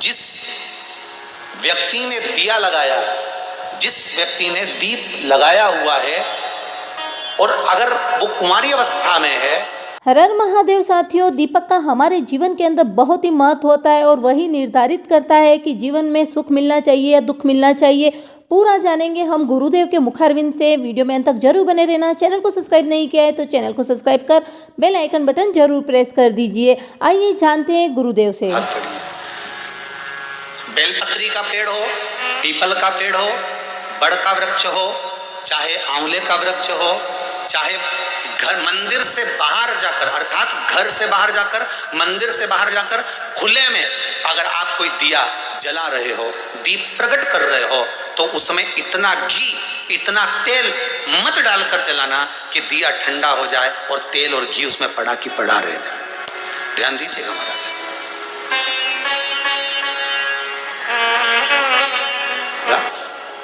जिस व्यक्ति ने दिया लगाया है, जिस व्यक्ति ने दीप लगाया हुआ है और अगर वो कुंवारी अवस्था में है। हर हर महादेव साथियों, दीपक का हमारे जीवन के अंदर बहुत ही महत्व होता है और वही निर्धारित करता है कि जीवन में सुख मिलना चाहिए या दुख मिलना चाहिए। पूरा जानेंगे हम गुरुदेव के मुखारविंद से। वीडियो में अंत तक जरूर बने रहना। चैनल को सब्सक्राइब नहीं किया है तो चैनल को सब्सक्राइब कर बेल आइकन बटन जरूर प्रेस कर दीजिए। आइए जानते हैं गुरुदेव से। बेलपत्री का पेड़ हो, पीपल का पेड़ हो, बड़ का वृक्ष हो, चाहे आंवले का वृक्ष हो, चाहे घर मंदिर से बाहर जाकर, अर्थात घर से बाहर जाकर, मंदिर से बाहर जाकर खुले में अगर आप कोई दिया जला रहे हो, दीप प्रकट कर रहे हो, तो उसमें इतना घी, इतना तेल मत डालकर जलाना कि दिया ठंडा हो जाए और तेल और घी उसमें पड़ा की पड़ा रह जाए। ध्यान दीजिएगा महाराज।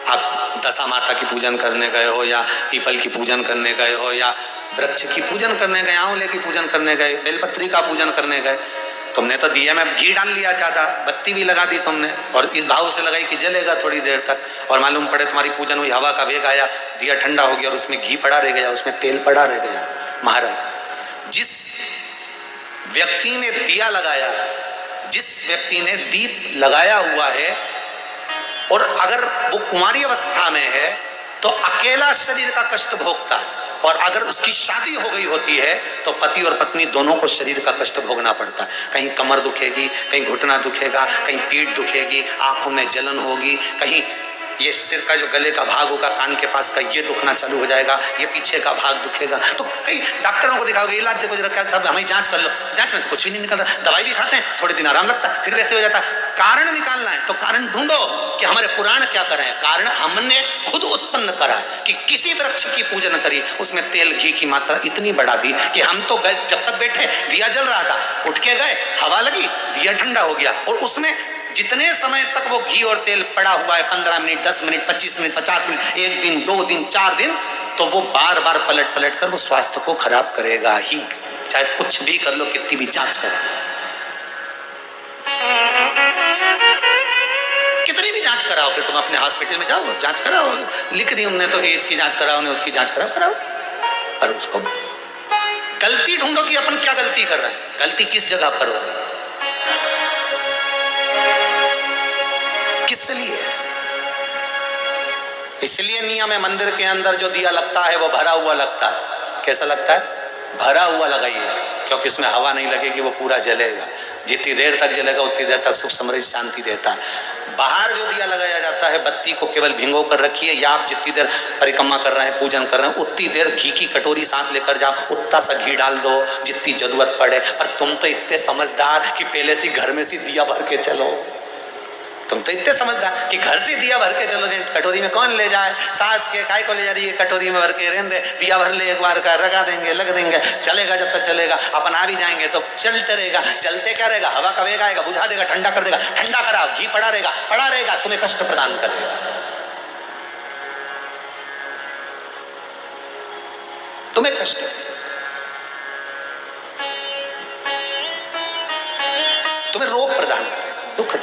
आप दशा माता की पूजन करने गए हो या पीपल की पूजन करने गए हो या वृक्ष की पूजन करने गए, आंवले की पूजन करने गए, बेलपत्री का पूजन करने गए, तुमने तो दिया में घी डाल लिया, ज्यादा बत्ती भी लगा दी तुमने और इस भाव से लगाई कि जलेगा थोड़ी देर तक, और मालूम पड़े तुम्हारी पूजन हुई, हवा का वेग आया, दिया ठंडा हो गया और उसमें घी पड़ा रह गया, उसमें तेल पड़ा रह गया। महाराज, जिस व्यक्ति ने दिया लगाया है, जिस व्यक्ति ने दीप लगाया हुआ है और अगर वो कुंवारी अवस्था में है तो अकेला शरीर का कष्ट भोगता है, और अगर उसकी शादी हो गई होती है तो पति और पत्नी दोनों को शरीर का कष्ट भोगना पड़ता है। कहीं कमर दुखेगी, कहीं घुटना दुखेगा, कहीं पीठ दुखेगी, आंखों में जलन होगी, कहीं ये सिर का जो गले का भाग होगा, कान के पास का ये दुखना चालू हो जाएगा, ये पीछे का भाग दुखेगा। तो कई डॉक्टरों को दिखाओगे, इलाज देखो जरा, सब हमें जांच कर लो, जांच में तो कुछ भी नहीं निकल रहा, दवाई भी खाते हैं, थोड़े दिन आराम लगता है, फिर वैसे हो जाता है। कारण निकालना है तो कारण ढूंढो कि हमारे पुराण क्या कर रहे हैं। कारण हमने खुद उत्पन्न करा है कि किसी वृक्ष की पूजन करी, उसमें तेल घी की मात्रा इतनी बढ़ा दी कि हम तो गए, जब तक बैठे दिया जल रहा था, उठ के गए, हवा लगी, दिया ठंडा हो गया, और उसमें जितने समय तक वो घी और तेल पड़ा हुआ है, 15 मिनट, 10 मिनट, 25 मिनट, 50 मिनट, 1 दिन, 2 दिन, 4 दिन, तो वो बार बार पलट पलट कर वो स्वास्थ्य को खराब करेगा ही, चाहे कुछ भी कर लो, कितनी भी जांच करो, कितनी भी जांच कराओ, फिर तुम अपने हॉस्पिटल में जाओ, जांच कराओ, लिख दी हमने तो कि इसकी जांच कराओ, ने उसकी जांच कराओ, और उसको गलती ढूंढो कि अपन क्या गलती कर रहे हैं, गलती किस जगह पर हो, किस लिए। इसलिए नियम है, मंदिर के अंदर जो दिया लगता है वो भरा हुआ लगता है। कैसा लगता है? भरा हुआ लगाइए, क्योंकि उसमें हवा नहीं लगेगी, वो पूरा जलेगा, जितनी देर तक जलेगा उतनी देर तक सुख समृद्धि शांति देता है। बाहर जो दिया लगाया जाता है, बत्ती को केवल भिंगो कर रखिए, या आप जितनी देर परिक्रमा कर रहे हैं, पूजन कर रहे हैं, उतनी देर घी की कटोरी साथ लेकर जाओ, उतना सा घी डाल दो जितनी जरूरत पड़े। पर तुम तो इतने समझदार कि पहले से घर में से दिया भर के चलो, तुम तो इतने समझदार कि घर से दिया भर के चलो, कटोरी में कौन ले जाए, सास के काय को ले जा रही है, कटोरी में भर के रहने दे, दिया भर ले, एक बार का लगा देंगे, लग देंगे, चलेगा जब तक चलेगा, अपन आ भी जाएंगे तो चलते रहेगा, चलते क्या रहेगा, हवा का वेग आएगा, बुझा देगा, ठंडा कर देगा, ठंडा करा, घी पड़ा रहेगा, तुम्हें कष्ट प्रदान करेगा, तुम्हें कष्ट, तुम्हें रोग प्रदान करेगा, दुख।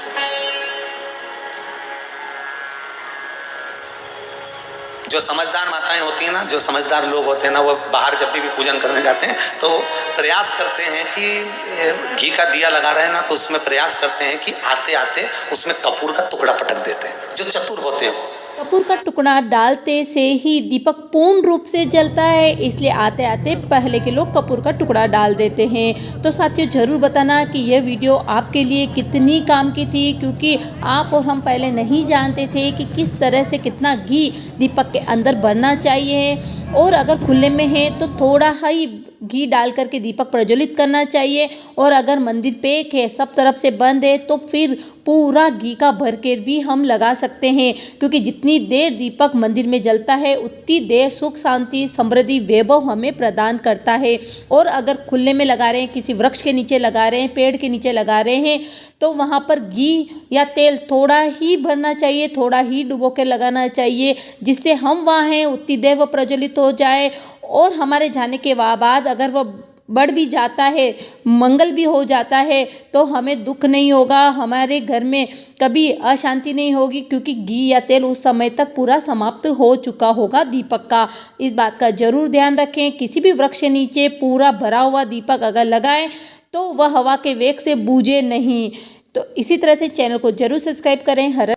जो समझदार माताएं होती हैं ना, जो समझदार लोग होते हैं ना, वो बाहर जब भी पूजन करने जाते हैं तो प्रयास करते हैं कि घी का दिया लगा रहे हैं ना, तो उसमें प्रयास करते हैं कि आते आते उसमें कपूर का टुकड़ा पटक देते हैं, जो चतुर होते हैं। कपूर का टुकड़ा डालते से ही दीपक पूर्ण रूप से जलता है, इसलिए आते आते पहले के लोग कपूर का टुकड़ा डाल देते हैं। तो साथियों, ज़रूर बताना कि यह वीडियो आपके लिए कितनी काम की थी, क्योंकि आप और हम पहले नहीं जानते थे कि किस तरह से कितना घी दीपक के अंदर भरना चाहिए, और अगर खुले में है तो थोड़ा ही घी डाल करके दीपक प्रज्वलित करना चाहिए, और अगर मंदिर पैक है, सब तरफ से बंद है, तो फिर पूरा घी का भर के भी हम लगा सकते हैं, क्योंकि जितनी देर दीपक मंदिर में जलता है उतनी देर सुख शांति समृद्धि वैभव हमें प्रदान करता है। और अगर खुले में लगा रहे हैं, किसी वृक्ष के नीचे लगा रहे हैं, पेड़ के नीचे लगा रहे हैं, तो वहाँ पर घी या तेल थोड़ा ही भरना चाहिए, थोड़ा ही डुबो के लगाना चाहिए, जिससे हम वहाँ हैं उतनी देर वो प्रज्वलित हो जाए, और हमारे जाने के बाद अगर वो बढ़ भी जाता है, मंगल भी हो जाता है, तो हमें दुख नहीं होगा, हमारे घर में कभी अशांति नहीं होगी, क्योंकि घी या तेल उस समय तक पूरा समाप्त हो चुका होगा दीपक का। इस बात का जरूर ध्यान रखें। किसी भी वृक्ष के नीचे पूरा भरा हुआ दीपक अगर लगाएं तो वह हवा के वेग से बूझे नहीं। तो इसी तरह से चैनल को जरूर सब्सक्राइब करें। हर